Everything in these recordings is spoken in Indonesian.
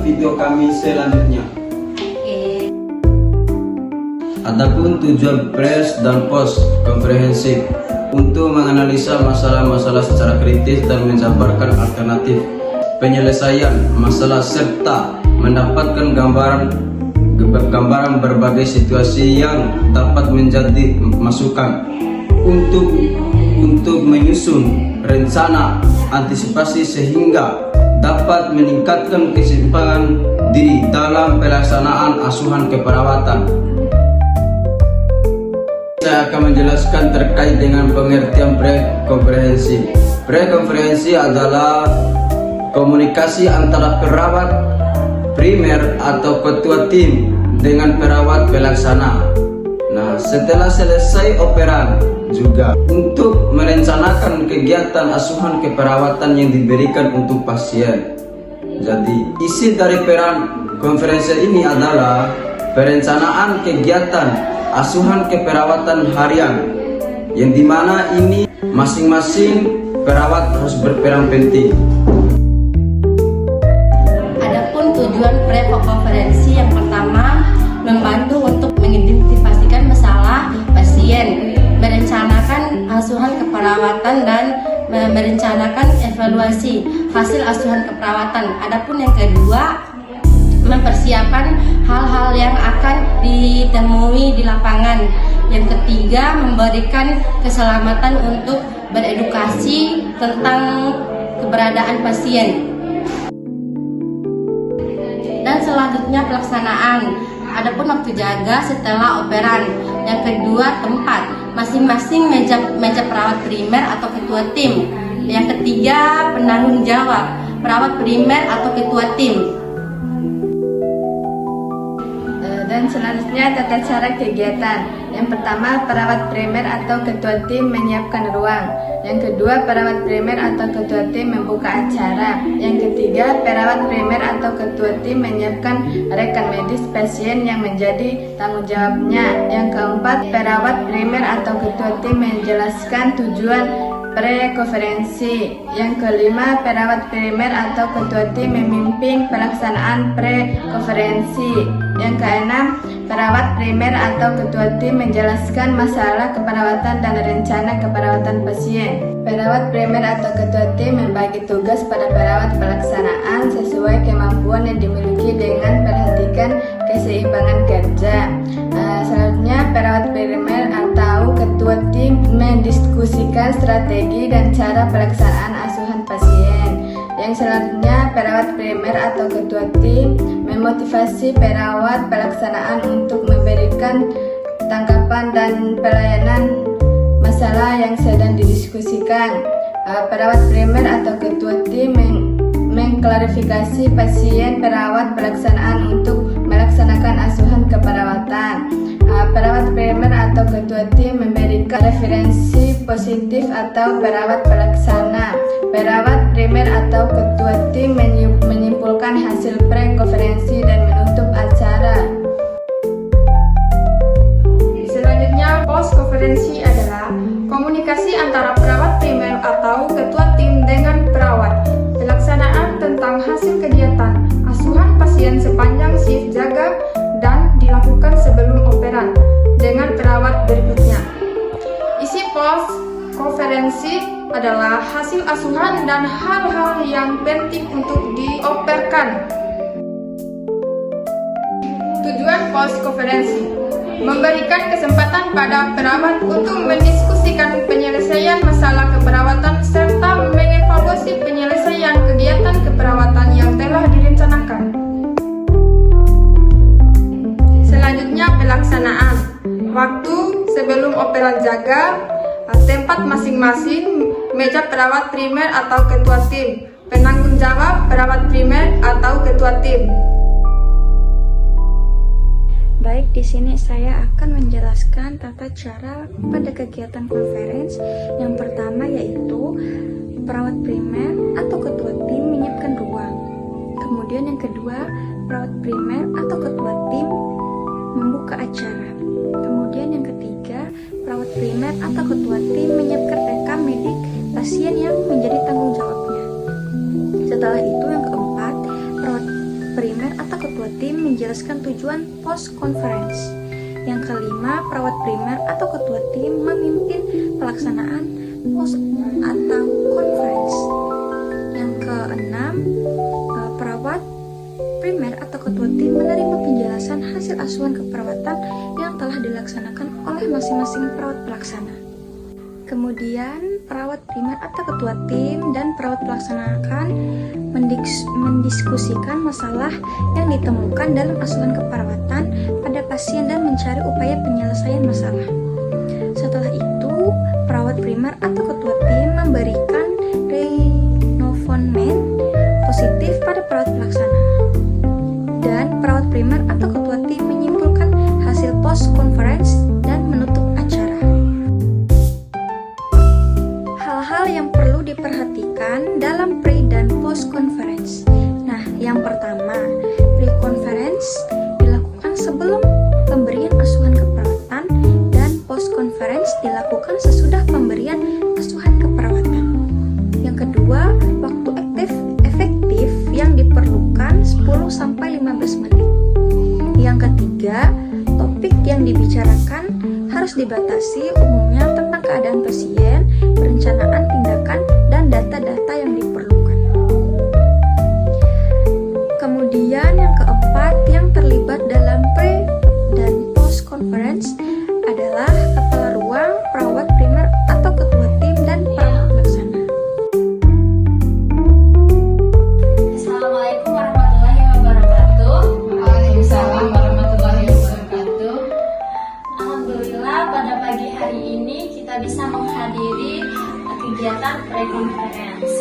video kami selanjutnya. Adapun tujuan press dan post komprehensif untuk menganalisa masalah-masalah secara kritis dan menjabarkan alternatif penyelesaian masalah serta mendapatkan gambaran berbagai situasi yang dapat menjadi masukan untuk menyusun rencana antisipasi sehingga dapat meningkatkan kesimpangan di dalam pelaksanaan asuhan keperawatan. Saya akan menjelaskan terkait dengan pengertian pre-komprehensi. Pre-komprehensi adalah komunikasi antara perawat primer atau ketua tim dengan perawat pelaksana. Nah, setelah selesai operan juga untuk merencanakan kegiatan asuhan keperawatan yang diberikan untuk pasien. Jadi, isi dari peran konferensi ini adalah perencanaan kegiatan asuhan keperawatan harian, yang dimana ini masing-masing perawat harus berperan penting. Adapun tujuan pre-konferensi yang pertama, membantu untuk mengidentifikasikan masalah pasien, merencanakan asuhan keperawatan dan merencanakan evaluasi hasil asuhan keperawatan. Adapun yang kedua, mempersiapkan hal-hal yang akan ditemui di lapangan. Yang ketiga, memberikan keselamatan untuk beredukasi tentang keberadaan pasien. Dan selanjutnya pelaksanaan. Adapun waktu jaga setelah operan. Yang kedua, tempat, masing-masing meja perawat primer atau ketua tim. Yang ketiga, penanggung jawab, perawat primer atau ketua tim. Dan selanjutnya tata cara kegiatan. Yang pertama, perawat primer atau ketua tim menyiapkan ruang. Yang kedua, perawat primer atau ketua tim membuka acara. Yang ketiga, perawat primer atau ketua tim menyiapkan rekan medis pasien yang menjadi tanggung jawabnya. Yang keempat, perawat primer atau ketua tim menjelaskan tujuan pre-konferensi. Yang kelima, perawat primer atau ketua tim memimpin pelaksanaan pre-konferensi. Yang keenam, perawat primer atau ketua tim menjelaskan masalah keperawatan dan rencana keperawatan pasien. Perawat primer atau ketua tim membagi tugas pada perawat pelaksanaan sesuai kemampuan yang dimiliki dengan perhatikan keseimbangan kerja. Selanjutnya, perawat primer atau ketua tim mendiskusikan strategi dan cara pelaksanaan asuhan pasien. Yang selanjutnya, perawat primer atau ketua tim memotivasi perawat pelaksanaan untuk memberikan tanggapan dan pelayanan masalah yang sedang didiskusikan. Perawat primer atau ketua tim mengklarifikasi pasien perawat pelaksanaan untuk melaksanakan asuhan keperawatan. Perawat primer atau ketua tim memberikan referensi positif atau perawat pelaksana. Perawat primer atau ketua tim menyimpulkan hasil pre-konferensi dan menutup acara. Selanjutnya, post-konferensi adalah komunikasi antara perawat primer atau ketua tim dengan perawat. Pelaksanaan tentang hasil kegiatan asuhan pasien sepanjang shift jaga dan dilakukan sebelum operan dengan perawat berikutnya. Isi post-konferensi adalah hasil asuhan dan hal-hal yang penting untuk dioperkan. Tujuan post-konferensi: memberikan kesempatan pada perawat untuk mendiskusikan penyelesaian masalah keperawatan serta mengevaluasi penyelesaian kegiatan keperawatan yang telah direncanakan. Selanjutnya, pelaksanaan. Waktu sebelum operan jaga, tempat masing-masing, meja perawat primer atau ketua tim, penanggung jawab perawat primer atau ketua tim. Baik, di sini saya akan menjelaskan tata cara pada kegiatan konferensi. Yang pertama yaitu perawat primer atau ketua tim menyiapkan ruang. Kemudian yang kedua, perawat primer atau ketua tim membuka acara. Kemudian yang ketiga, perawat primer atau ketua tim menyiapkan rekam medik pasien yang menjadi tanggung jawabnya. Setelah itu yang keempat, perawat primer primer atau ketua tim menjelaskan tujuan post conference. Yang kelima, perawat primer atau ketua tim memimpin pelaksanaan post atau conference. Yang keenam, perawat primer atau ketua tim menerima penjelasan hasil asuhan keperawatan yang telah dilaksanakan oleh masing-masing perawat pelaksana. Kemudian, perawat primer atau ketua tim dan perawat pelaksana akan mendiskusikan masalah yang ditemukan dalam asuhan keperawatan pada pasien dan mencari upaya penyelesaian masalah. Setelah itu, perawat primer atau ketua tim memberikan renouvellement positif pada perawat pelaksana. Dan perawat primer atau ketua tim menyimpulkan hasil post conference dan menutup acara. Hal-hal yang perlu diperhatikan dalam pre dan post conference. Nah, yang pertama, pre conference dilakukan sebelum pemberian asuhan keperawatan dan post conference dilakukan sesudah pemberian asuhan keperawatan. Yang kedua, waktu efektif yang diperlukan 10-15 menit. Yang ketiga, topik yang dibicarakan harus dibatasi, umumnya tentang keadaan pasien, perencanaan tindakan, dan data-data yang diperlukan. Kemudian yang keempat, yang terlibat dalam pre dan post conference adalah kepala ruang, perawat primer atau ketua tim, dan perawat pelaksana. Assalamualaikum warahmatullahi wabarakatuh. Waalaikumsalam warahmatullahi wabarakatuh. Alhamdulillah pada pagi hari ini kita bisa menghadiri kegiatan pre-conference.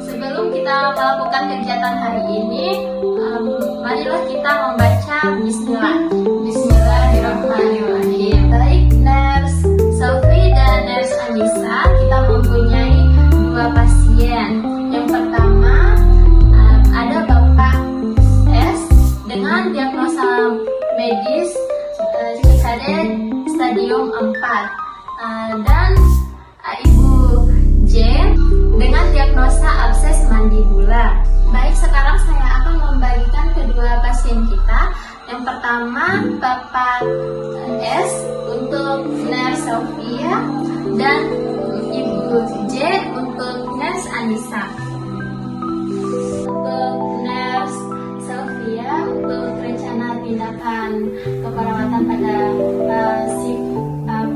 Sebelum kita melakukan kegiatan hari ini, marilah kita membaca Bismillah. Bismillahirrahmanirrahim. Baik Nurse Sophie dan Nurse Anissa, kita mempunyai dua pasien. Yang pertama ada Bapak S dengan diagnosa medis CKD stadium 4 dan Ibu J dengan diagnosa abses mandibula. Baik, sekarang saya akan membagikan kedua pasien kita. Yang pertama Bapak S untuk Nurse Sophia dan Ibu J untuk Nurse Anissa. Untuk Nurse Sophia untuk rencana tindakan keperawatan pada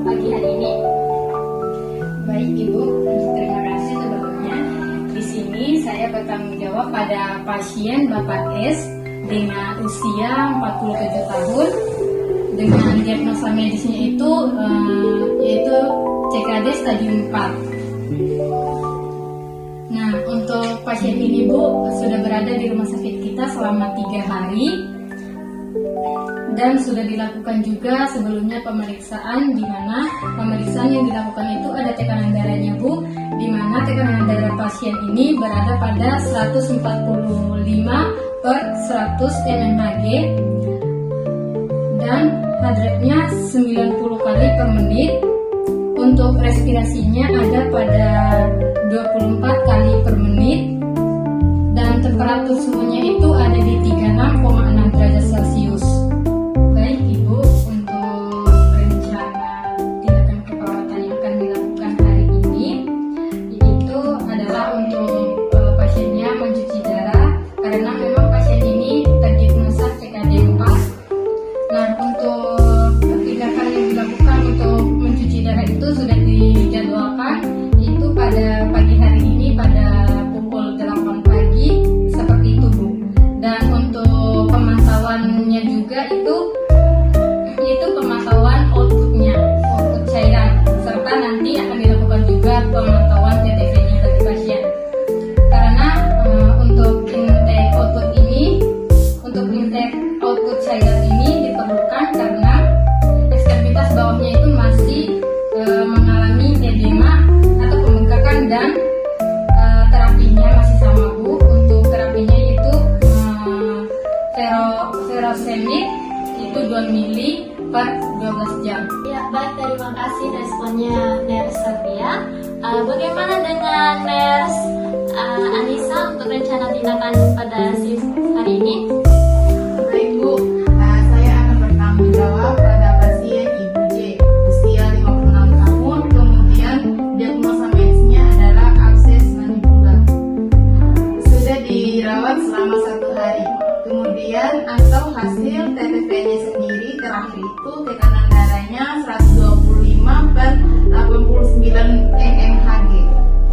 pagi hari ini. Baik Ibu, terima kasih sebelumnya. Di sini saya bertanggung jawab pada pasien Bapak S dengan usia 47 tahun dengan diagnosa medisnya itu yaitu CKD stadium 4. Nah, untuk pasien ini Bu sudah berada di rumah sakit kita selama 3 hari dan sudah dilakukan juga sebelumnya pemeriksaan, di mana pemeriksaan yang dilakukan itu ada tekanan darahnya Bu, di mana tekanan darah pasien ini berada pada 145 per 100 mmHg dan heart rate-nya 90 kali per menit. Untuk respirasinya ada pada 24 kali per menit dan temperatur suhunya itu ada di 36,6 derajat Celcius. Baik Ibu, untuk rencana tindakan keperawatan yang akan dilakukan hari ini itu adalah untuk pasiennya mencuci darah karena memang pasien ini terdiagnosa CKD 4. Nah, untuk tindakan yang dilakukan untuk mencuci darah itu sudah dijadwalkan itu pada pagi hari ini pada pukul 8 pagi seperti itu Bu. Dan untuk pemantauannya juga itu pemantauan outputnya, output cairan, serta nanti akan dilakukan juga pemantauan TTV-nya bagi pasien. Karena untuk intake output cairan ini diperlukan karena ekstremitas bawahnya itu masih mengalami edema atau pembengkakan dan terapinya masih sama Bu. Untuk terapinya itu furosemid itu 2 mili per 12 jam. Ya, baik, terima kasih responnya Nurse Sophia. Bagaimana dengan Nurse Anissa untuk rencana tindakan pada hari ini. Baik Bu, saya akan bertanggung jawab pada pasien Ibu J, usia 56 tahun, kemudian diagnosa medisnya adalah abses mandibular. Sudah dirawat selama 1 hari. Kemudian atau hasil TTP-nya sendiri terakhir itu tekanan darahnya 125/89 mmHg.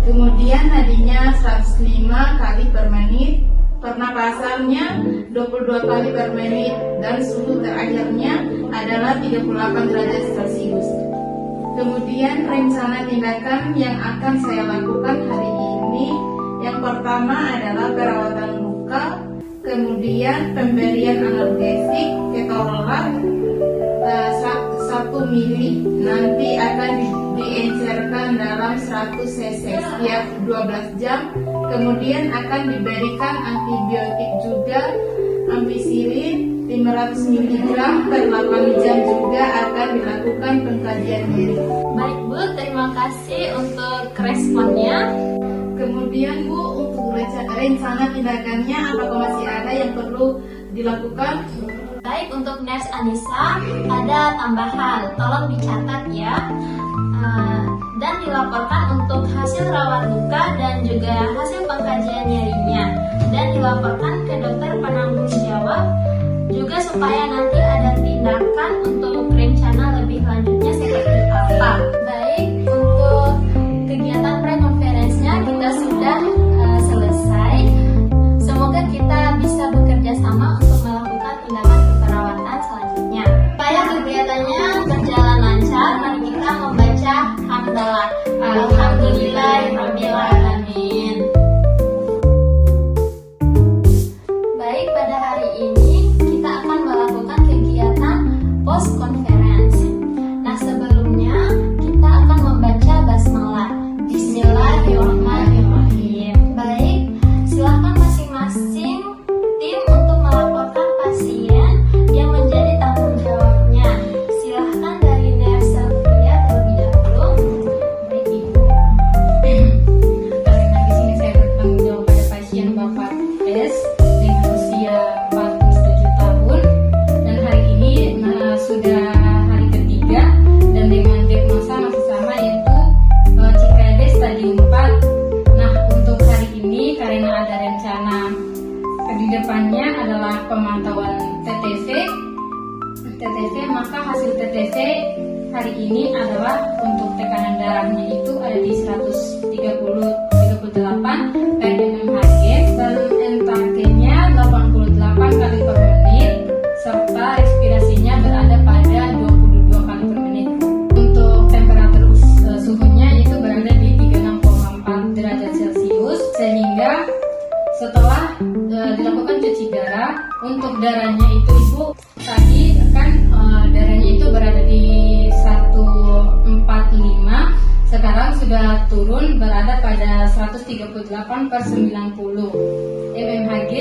Kemudian nadinya 105 kali per menit, pernapasannya 22 kali per menit, dan suhu terakhirnya adalah 38 derajat Celcius. Kemudian rencana tindakan yang akan saya lakukan hari ini, yang pertama adalah perawatan luka, kemudian pemberian analgesik ketorolak 1 mili, nanti akan diencerkan dalam 100 cc setiap 12 jam, kemudian akan diberikan antibiotik juga, ampicillin 500 mg per 8 jam, juga akan dilakukan pengkajian nyeri. Baik Bu, terima kasih untuk responnya. Kemudian Bu, untuk rencana tindakannya apakah masih ada yang perlu dilakukan? Baik, untuk Nurse Anissa ada tambahan, tolong dicatat ya, dan dilaporkan untuk hasil rawat luka dan juga hasil pengkajian nyerinya, dan dilaporkan ke dokter penanggung jawab juga supaya nanti ada tindakan untuk rencana lebih lanjutnya seperti apa. Baik, untuk kegiatan pre-conference-nya kita sudah selesai. Semoga kita bisa bekerja sama untuk melakukan tindakan keperawatan selanjutnya. Supaya kegiatannya berjalan lancar, mari kita membaca hamdalah. Alhamdulillahirabbil alamin. Baik, pada hari ini kita akan melakukan kegiatan post conference. Nah, sebelumnya kita akan membaca basmalah. Bismillahirrahmanirrahim. Baik, silakan masing-masing tim untuk melaporkan pasien yang menjadi tanggung jawabnya. Silahkan dari Nurse Sylvia terlebih dahulu. Baik Ibu. Karena di sini saya bertanggung jawab pada pasien Bapak S dengan usia 47 tahun, dan hari ini sudah hari ketiga dan dengan diagnosa masih sama, yaitu CKD stadium 4. Nah, untuk hari ini karena ada rencana di depannya adalah pemantauan TTC, maka hasil TTC hari ini adalah untuk tekanan darahnya itu ada di 138 per mmHg, dan NTK-nya 88 kali per menit, serta respirasinya berada pada 22 kali per menit. Untuk temperatur suhunya itu berada di 36,4 derajat Celcius, sehingga setelah dilakukan cuci darah, untuk darahnya itu Ibu tadi kan darahnya itu berada di 145, sekarang sudah turun berada pada 138/90 mmHg.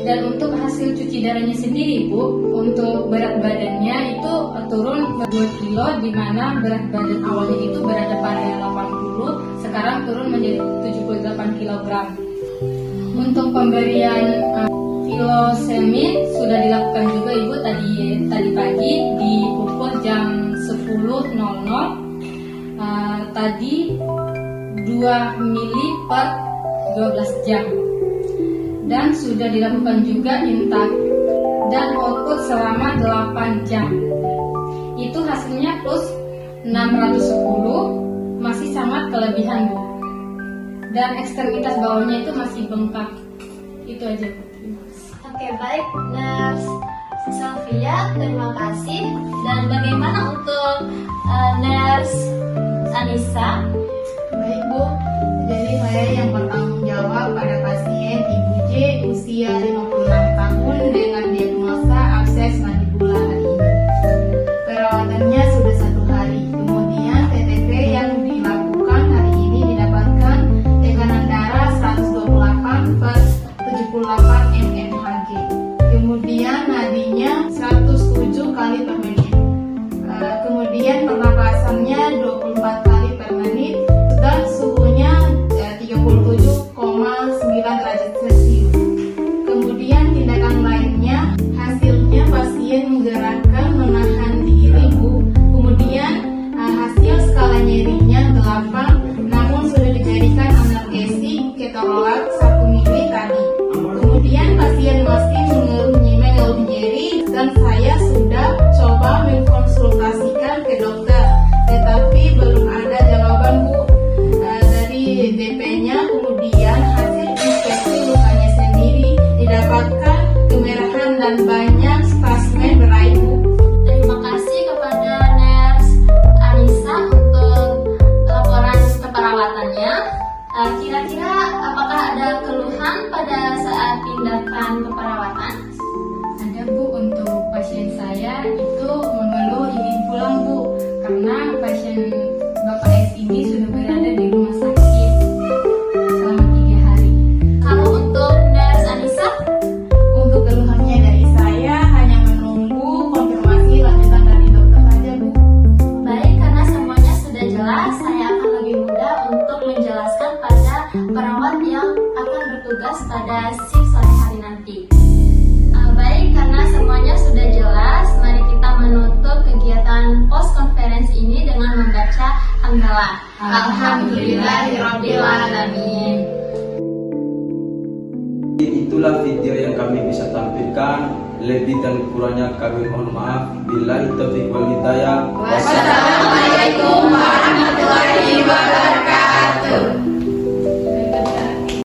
Dan untuk hasil cuci darahnya sendiri Ibu, untuk berat badannya itu turun 2 kilo, di mana berat badan awalnya itu berada pada 80, sekarang turun menjadi 78 kg. Untuk pemberian filosemin sudah dilakukan juga Ibu tadi pagi di pukul jam 10.00, tadi 2 mili per 12 jam, dan sudah dilakukan juga intak dan output selama 8 jam. Itu hasilnya plus 610, masih sangat kelebihan Bu, dan ekstremitas bawahnya itu masih bengkak. Itu aja Bu. Oke, baik Nurse Sylvia, terima kasih. Dan bagaimana untuk Nurse Anissa? Baik Bu, jadi saya yang bertanggung jawab pada pasien Ibu J, usia 56 tahun dengan diagnosa abses mandibular hari ini. Perawatannya sudah 1 hari. Kemudian TTP yang dilakukan hari ini didapatkan tekanan darah 128/78 mmHg. Kemudian nadinya 107 kali per menit. Kemudian pernapasannya 24 kali per menit, dan suhunya 37,1 ini sudah berada di rumah sakit selama 3 hari. Kalau untuk Nurse Anissa, Untuk keluhannya dari saya hanya menunggu konfirmasi lanjutan dari dokter saja, Bu. baik, karena semuanya sudah jelas, saya akan lebih mudah untuk menjelaskan pada perawat yang akan bertugas pada shift sore hari nanti. Baik, karena semuanya sudah jelas, mari kita menutup kegiatan post conference ini dengan membaca hamdalah. Alhamdulillahirabbil alamin. Itulah video yang kami bisa tampilkan. Lebih dan kurangnya kami mohon maaf. Billahi taufiq wal hidayah. Wassalamualaikum